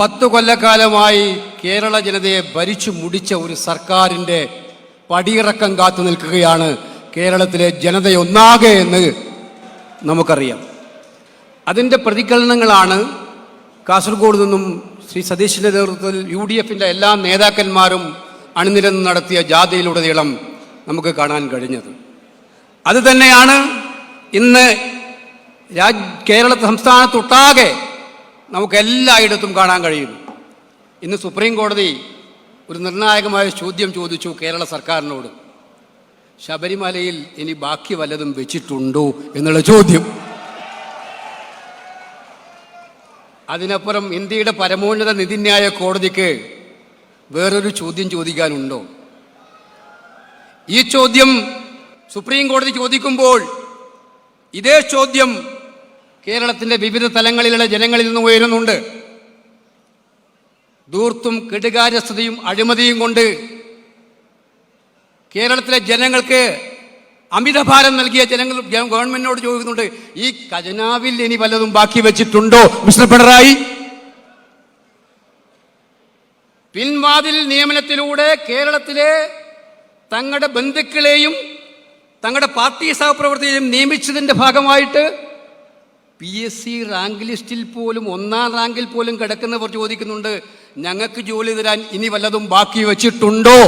10 കൊല്ലക്കാലമായി കേരള ജനതയെ ഭരിച്ചു മുടിച്ച ഒരു സർക്കാരിൻ്റെ പടിയിറക്കം കാത്തു നിൽക്കുകയാണ് കേരളത്തിലെ ജനതയൊന്നാകെ എന്ന് നമുക്കറിയാം. അതിൻ്റെ പ്രതികരണങ്ങളാണ് കാസർഗോഡ് നിന്നും ശ്രീ സതീശിൻ്റെ നേതൃത്വത്തിൽ UDF-ൻ്റെ എല്ലാ നേതാക്കന്മാരും അണിനിരന്ന് നടത്തിയ ജാഥയിലുടനീളം നമുക്ക് കാണാൻ കഴിഞ്ഞത്. അതുതന്നെയാണ് ഇന്ന് കേരള സംസ്ഥാനത്തൊട്ടാകെ നമുക്ക് എല്ലായിടത്തും കാണാൻ കഴിയുന്നു. ഇന്ന് സുപ്രീം കോടതി ഒരു നിർണായകമായ ചോദ്യം ചോദിച്ചു കേരള സർക്കാരിനോട്. ശബരിമലയിൽ ഇനി ബാക്കി വല്ലതും വെച്ചിട്ടുണ്ടോ എന്നുള്ള ചോദ്യം. അതിനപ്പുറം ഇന്ത്യയുടെ പരമോന്നത നീതിന്യായ കോടതിക്ക് വേറൊരു ചോദ്യം ചോദിക്കാനുണ്ടോ? ഈ ചോദ്യം സുപ്രീം കോടതി ചോദിക്കുമ്പോൾ ഇതേ ചോദ്യം കേരളത്തിൻ്റെ വിവിധ തലങ്ങളിലുള്ള ജനങ്ങളിൽ നിന്ന് ഉയരുന്നുണ്ട്. ധൂർത്തും കെടുകാര്യസ്ഥതയും അഴിമതിയും കൊണ്ട് കേരളത്തിലെ ജനങ്ങൾക്ക് അമിതഭാരം നൽകിയ ജനങ്ങൾ ഗവൺമെന്റിനോട് ചോദിക്കുന്നുണ്ട്, ഈ ഖജനാവിൽ ഇനി വല്ലതും ബാക്കി വെച്ചിട്ടുണ്ടോ മിസ്റ്റർ പിണറായി? പിൻവാതിൽ നിയമനത്തിലൂടെ കേരളത്തിലെ തങ്ങളുടെ ബന്ധുക്കളെയും തങ്ങളുടെ പാർട്ടി സഹപ്രവർത്തകരെയും നിയമിച്ചതിൻ്റെ ഭാഗമായിട്ട് PSC റാങ്ക് ലിസ്റ്റിൽ പോലും 1-ാം റാങ്കിൽ പോലും കിടക്കുന്നവർ ചോദിക്കുന്നുണ്ട്, ഞങ്ങൾക്ക് ജോലി തരാൻ ഇനി വല്ലതും ബാക്കി വെച്ചിട്ടുണ്ടോ?